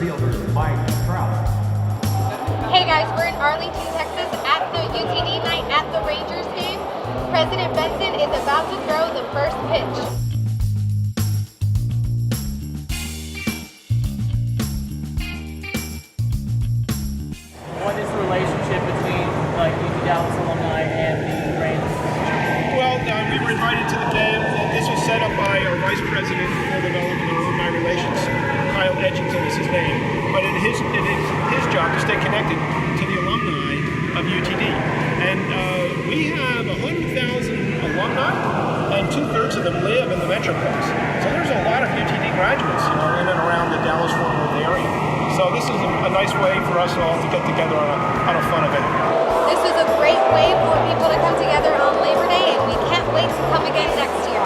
fielders Mike Trout. Hey guys, we're in Arlington, Texas at the UTD night at the Rangers game. President Benson is about to throw the first pitch. What is the relationship between UT Dallas alumni and the Rangers? Well, we were invited to the game. This was set up by our Vice President for Development and Alumni Relations. Kyle Edgington is his name. But it is his job to stay connected to the alumni of UTD. And we have 100,000 alumni, and 2/3 of them live in the Metroplex. So there's a lot of UTD graduates, in and around the Dallas-Fort Worth area. So this is a nice way for us all to get together on a fun event. This is a great way for people to come together on Labor Day, and we can't wait to come again next year.